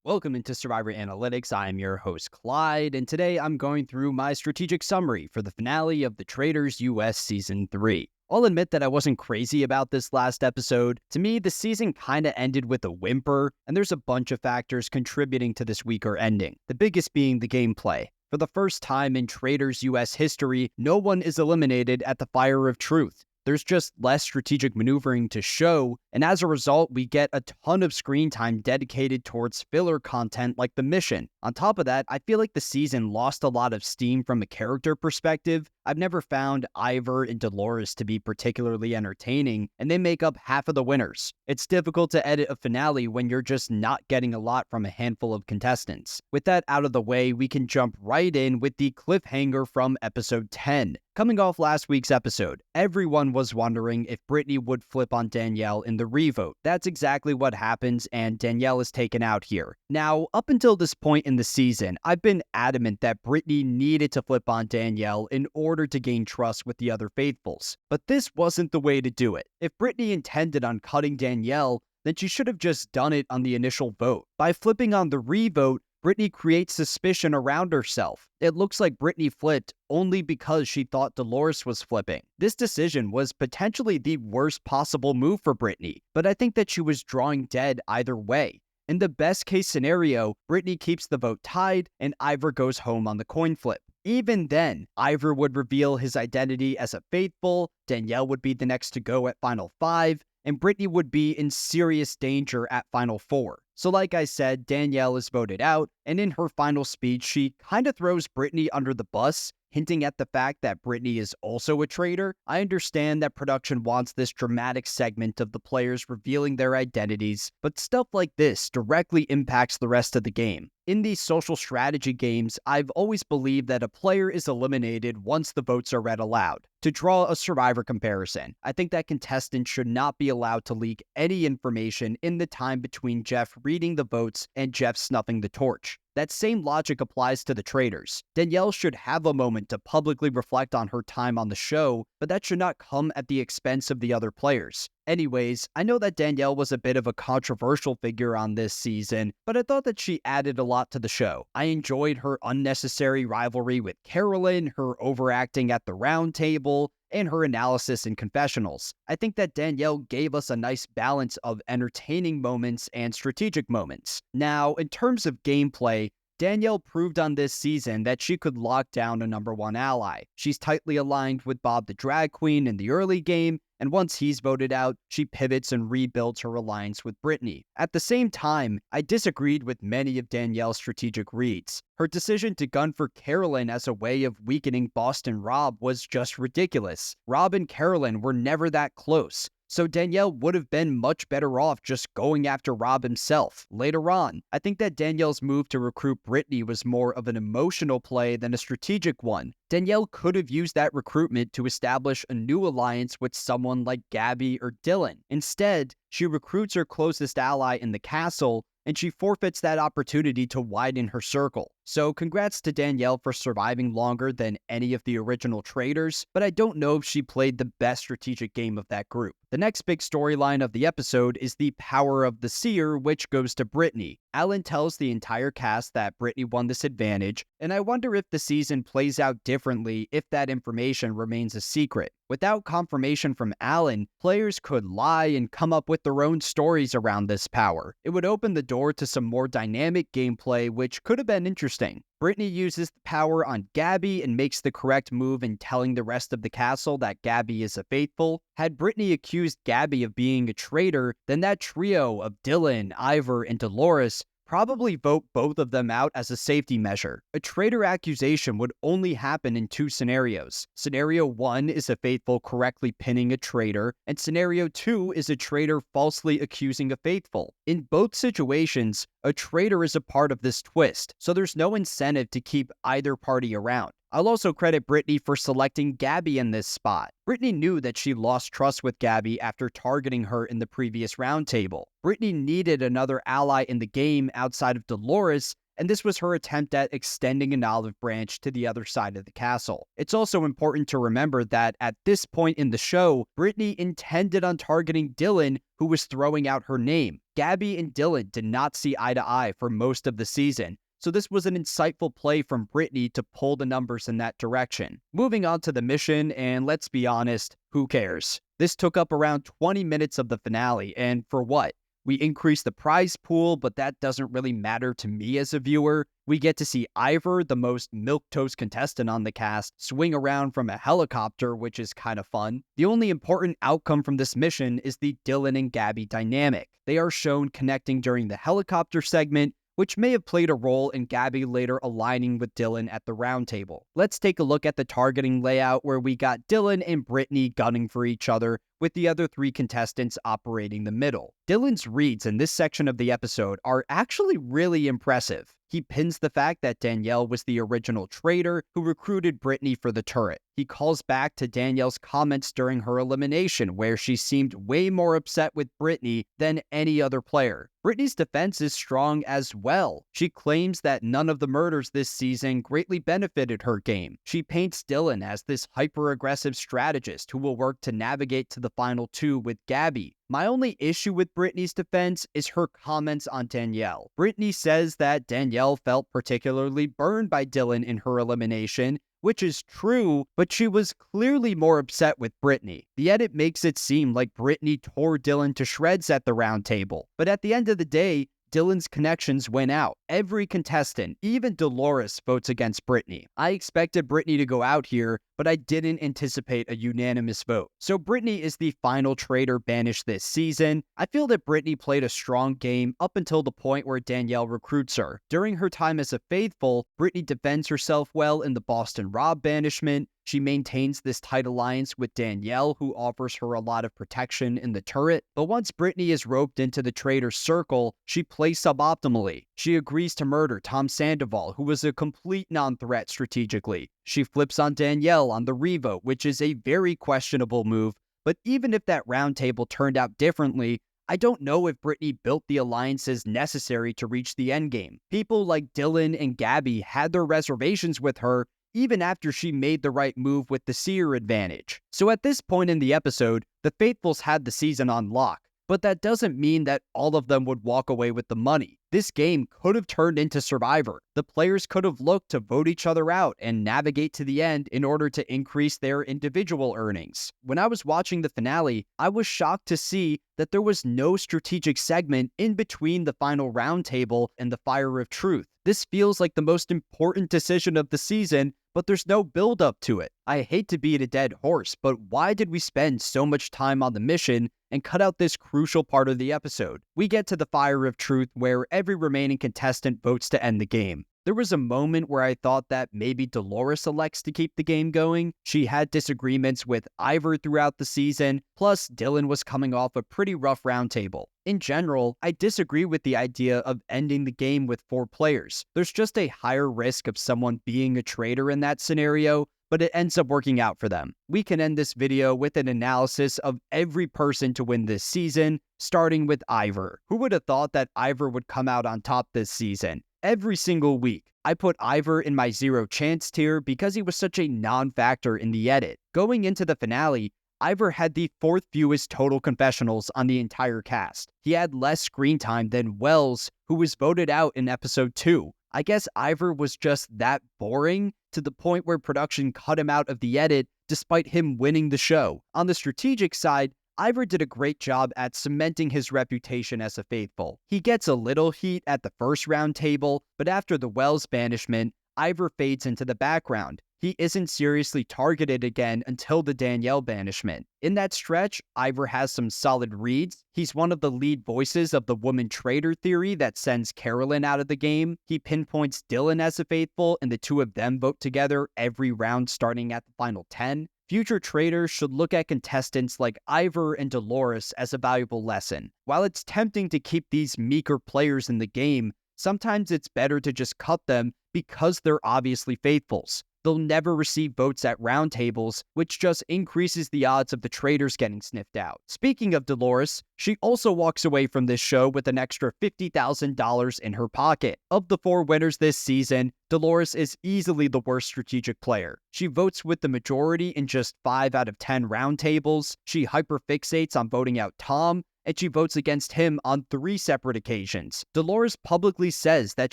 Welcome into Survivor Analytics. I am your host, Clyde, and today I'm going through my strategic summary for the finale of the Traitors US Season 3. I'll admit that I wasn't crazy about this last episode. To me, the season kinda ended with a whimper, and there's a bunch of factors contributing to this weaker ending, the biggest being the gameplay. For the first time in Traitors US history, no one is eliminated at the Fire of Truth. There's just less strategic maneuvering to show, and as a result, we get a ton of screen time dedicated towards filler content like the mission. On top of that, I feel like the season lost a lot of steam from a character perspective. I've never found Ivor and Dolores to be particularly entertaining, and they make up half of the winners. It's difficult to edit a finale when you're just not getting a lot from a handful of contestants. With that out of the way, we can jump right in with the cliffhanger from episode 10. Coming off last week's episode, everyone was wondering if Brittany would flip on Danielle in the revote. That's exactly what happens, and Danielle is taken out here. Now, up until this point in the season, I've been adamant that Brittany needed to flip on Danielle in order to gain trust with the other faithfuls. But this wasn't the way to do it. If Brittany intended on cutting Danielle, then she should have just done it on the initial vote. By flipping on the revote, Brittany creates suspicion around herself. It looks like Brittany flipped only because she thought Dolores was flipping. This decision was potentially the worst possible move for Brittany, but I think that she was drawing dead either way. In the best case scenario, Brittany keeps the vote tied and Ivor goes home on the coin flip. Even then, Ivor would reveal his identity as a faithful, Danielle would be the next to go at Final 5, and Brittany would be in serious danger at Final 4. So like I said, Danielle is voted out, and in her final speech, she kinda throws Brittany under the bus, hinting at the fact that Brittany is also a traitor. I understand that production wants this dramatic segment of the players revealing their identities, but stuff like this directly impacts the rest of the game. In these social strategy games, I've always believed that a player is eliminated once the votes are read aloud. To draw a Survivor comparison, I think that contestants should not be allowed to leak any information in the time between Jeff reading the votes and Jeff snuffing the torch. That same logic applies to the Traitors. Danielle should have a moment to publicly reflect on her time on the show, but that should not come at the expense of the other players. Anyways, I know that Danielle was a bit of a controversial figure on this season, but I thought that she added a lot to the show. I enjoyed her unnecessary rivalry with Carolyn, her overacting at the round table, and her analysis in confessionals. I think that Danielle gave us a nice balance of entertaining moments and strategic moments. Now, in terms of gameplay, Danielle proved on this season that she could lock down a #1 ally. She's tightly aligned with Bob the Drag Queen in the early game, and once he's voted out, she pivots and rebuilds her alliance with Brittany. At the same time, I disagreed with many of Danielle's strategic reads. Her decision to gun for Carolyn as a way of weakening Boston Rob was just ridiculous. Rob and Carolyn were never that close, so Danielle would have been much better off just going after Rob himself. Later on, I think that Danielle's move to recruit Brittany was more of an emotional play than a strategic one. Danielle could have used that recruitment to establish a new alliance with someone like Gabby or Dylan. Instead, she recruits her closest ally in the castle, and she forfeits that opportunity to widen her circle. So congrats to Danielle for surviving longer than any of the original Traitors, but I don't know if she played the best strategic game of that group. The next big storyline of the episode is the power of the Seer, which goes to Brittany. Alan tells the entire cast that Brittany won this advantage, and I wonder if the season plays out differently if that information remains a secret. Without confirmation from Alan, players could lie and come up with their own stories around this power. It would open the door to some more dynamic gameplay, which could have been interesting. Brittany uses the power on Gabby and makes the correct move in telling the rest of the castle that Gabby is a faithful. Had Brittany accused Gabby of being a traitor, then that trio of Dylan, Ivor, and Dolores probably vote both of them out as a safety measure. A traitor accusation would only happen in two scenarios. Scenario 1 is a faithful correctly pinning a traitor, and Scenario 2 is a traitor falsely accusing a faithful. In both situations, a traitor is a part of this twist, so there's no incentive to keep either party around. I'll also credit Brittany for selecting Gabby in this spot. Brittany knew that she lost trust with Gabby after targeting her in the previous roundtable. Brittany needed another ally in the game outside of Dolores, and this was her attempt at extending an olive branch to the other side of the castle. It's also important to remember that at this point in the show, Brittany intended on targeting Dylan, who was throwing out her name. Gabby and Dylan did not see eye to eye for most of the season, so this was an insightful play from Brittany to pull the numbers in that direction. Moving on to the mission, and let's be honest, who cares? This took up around 20 minutes of the finale, and for what? We increased the prize pool, but that doesn't really matter to me as a viewer. We get to see Ivor, the most milquetoast contestant on the cast, swing around from a helicopter, which is kind of fun. The only important outcome from this mission is the Dylan and Gabby dynamic. They are shown connecting during the helicopter segment, which may have played a role in Gabby later aligning with Dylan at the round table. Let's take a look at the targeting layout where we got Dylan and Brittany gunning for each other, with the other 3 contestants operating the middle. Dylan's reads in this section of the episode are actually really impressive. He pins the fact that Danielle was the original traitor who recruited Brittany for the turret. He calls back to Danielle's comments during her elimination, where she seemed way more upset with Brittany than any other player. Brittany's defense is strong as well. She claims that none of the murders this season greatly benefited her game. She paints Dylan as this hyper-aggressive strategist who will work to navigate to the final 2 with Gabby. My only issue with Brittany's defense is her comments on Danielle. Brittany says that Danielle felt particularly burned by Dylan in her elimination, which is true, but she was clearly more upset with Brittany. The edit makes it seem like Brittany tore Dylan to shreds at the round table, but at the end of the day, Dylan's connections went out. Every contestant, even Dolores, votes against Brittany. I expected Brittany to go out here, but I didn't anticipate a unanimous vote. So Brittany is the final traitor banished this season. I feel that Brittany played a strong game up until the point where Danielle recruits her. During her time as a faithful, Brittany defends herself well in the Boston Rob banishment. She maintains this tight alliance with Danielle, who offers her a lot of protection in the turret. But once Brittany is roped into the traitor circle, she plays suboptimally. She agrees to murder Tom Sandoval, who was a complete non-threat strategically. She flips on Danielle on the revote, which is a very questionable move. But even if that round table turned out differently, I don't know if Brittany built the alliances necessary to reach the endgame. People like Dylan and Gabby had their reservations with her, even after she made the right move with the Seer advantage. So at this point in the episode, the Faithfuls had the season on lock, but that doesn't mean that all of them would walk away with the money. This game could have turned into Survivor. The players could have looked to vote each other out and navigate to the end in order to increase their individual earnings. When I was watching the finale, I was shocked to see that there was no strategic segment in between the final round table and the Fire of Truth. This feels like the most important decision of the season, but there's no build-up to it. I hate to beat a dead horse, but why did we spend so much time on the mission and cut out this crucial part of the episode? We get to the Fire of Truth, where every remaining contestant votes to end the game. There was a moment where I thought that maybe Dolores elects to keep the game going. She had disagreements with Ivor throughout the season, plus Dylan was coming off a pretty rough roundtable. In general, I disagree with the idea of ending the game with 4 players. There's just a higher risk of someone being a traitor in that scenario, but it ends up working out for them. We can end this video with an analysis of every person to win this season, starting with Ivor. Who would have thought that Ivor would come out on top this season? Every single week, I put Ivor in my 0 chance tier because he was such a non-factor in the edit. Going into the finale, Ivor had the 4th fewest total confessionals on the entire cast. He had less screen time than Wells, who was voted out in episode 2. I guess Ivor was just that boring to the point where production cut him out of the edit despite him winning the show. On the strategic side, Ivor did a great job at cementing his reputation as a faithful. He gets a little heat at the first round table, but after the Wells banishment, Ivor fades into the background. He isn't seriously targeted again until the Danielle banishment. In that stretch, Ivor has some solid reads. He's one of the lead voices of the woman traitor theory that sends Carolyn out of the game. He pinpoints Dylan as a faithful, and the 2 of them vote together every round starting at the final 10. Future traders should look at contestants like Ivor and Dolores as a valuable lesson. While it's tempting to keep these meeker players in the game, sometimes it's better to just cut them because they're obviously faithfuls. they'll never receive votes at roundtables, which just increases the odds of the traitors getting sniffed out. Speaking of Dolores, she also walks away from this show with an extra $50,000 in her pocket. Of the 4 winners this season, Dolores is easily the worst strategic player. She votes with the majority in just 5 out of 10 roundtables, she hyperfixates on voting out Tom, and she votes against him on 3 separate occasions. Dolores publicly says that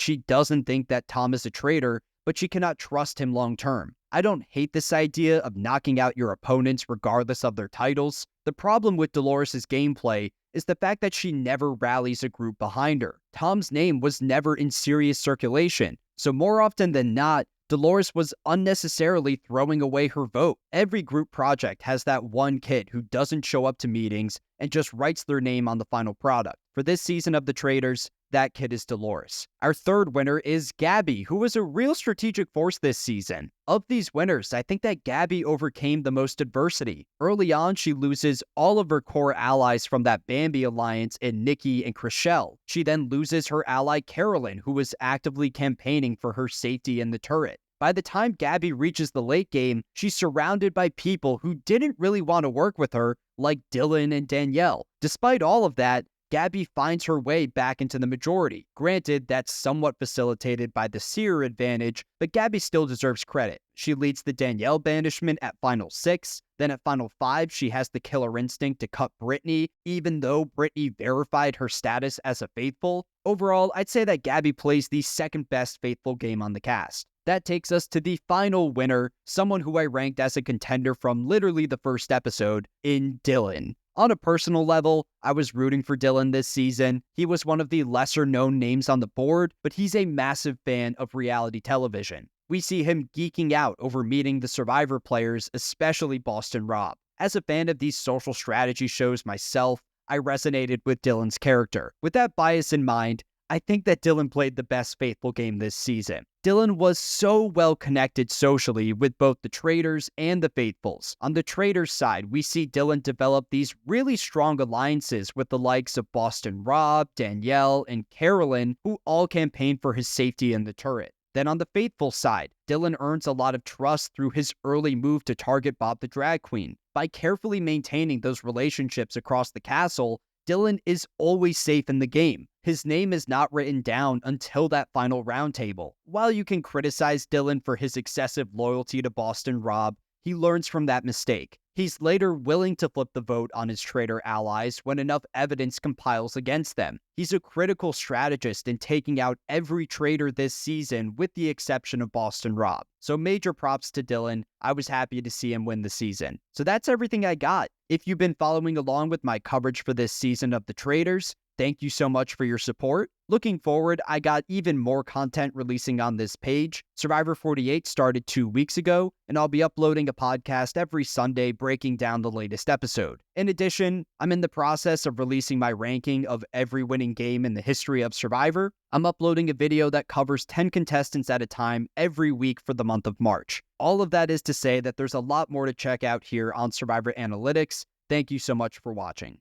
she doesn't think that Tom is a traitor, but she cannot trust him long term. I don't hate this idea of knocking out your opponents regardless of their titles. The problem with Dolores' gameplay is the fact that she never rallies a group behind her. Tom's name was never in serious circulation, so more often than not, Dolores was unnecessarily throwing away her vote. Every group project has that one kid who doesn't show up to meetings and just writes their name on the final product. For this season of the Traitors, that kid is Dolores. Our third winner is Gabby, who was a real strategic force this season. Of these winners, I think that Gabby overcame the most adversity. Early on, she loses all of her core allies from that Bambi alliance in Nikki and Chriselle. She then loses her ally Carolyn, who was actively campaigning for her safety in the turret. By the time Gabby reaches the late game, she's surrounded by people who didn't really want to work with her, like Dylan and Danielle. Despite all of that, Gabby finds her way back into the majority. Granted, that's somewhat facilitated by the Seer advantage, but Gabby still deserves credit. She leads the Danielle banishment at Final 6, then at Final 5 she has the killer instinct to cut Brittany, even though Brittany verified her status as a faithful. Overall, I'd say that Gabby plays the second best faithful game on the cast. That takes us to the final winner, someone who I ranked as a contender from literally the first episode, in Dylan. On a personal level, I was rooting for Dylan this season. He was one of the lesser-known names on the board, but he's a massive fan of reality television. We see him geeking out over meeting the Survivor players, especially Boston Rob. As a fan of these social strategy shows myself, I resonated with Dylan's character. With that bias in mind, I think that Dylan played the best faithful game this season. Dylan was so well connected socially with both the Traitors and the Faithfuls. On the Traitors side, we see Dylan develop these really strong alliances with the likes of Boston Rob, Danielle, and Carolyn, who all campaign for his safety in the turret. Then on the Faithful side, Dylan earns a lot of trust through his early move to target Bob the Drag Queen. By carefully maintaining those relationships across the castle, Dylan is always safe in the game. His name is not written down until that final roundtable. While you can criticize Dylan for his excessive loyalty to Boston Rob, he learns from that mistake. He's later willing to flip the vote on his traitor allies when enough evidence compiles against them. He's a critical strategist in taking out every traitor this season with the exception of Boston Rob. So major props to Dylan. I was happy to see him win the season. So that's everything I got. If you've been following along with my coverage for this season of The Traitors, thank you so much for your support. Looking forward, I got even more content releasing on this page. Survivor 48 started 2 weeks ago, and I'll be uploading a podcast every Sunday breaking down the latest episode. In addition, I'm in the process of releasing my ranking of every winning game in the history of Survivor. I'm uploading a video that covers 10 contestants at a time every week for the month of March. All of that is to say that there's a lot more to check out here on Survivor Analytics. Thank you so much for watching.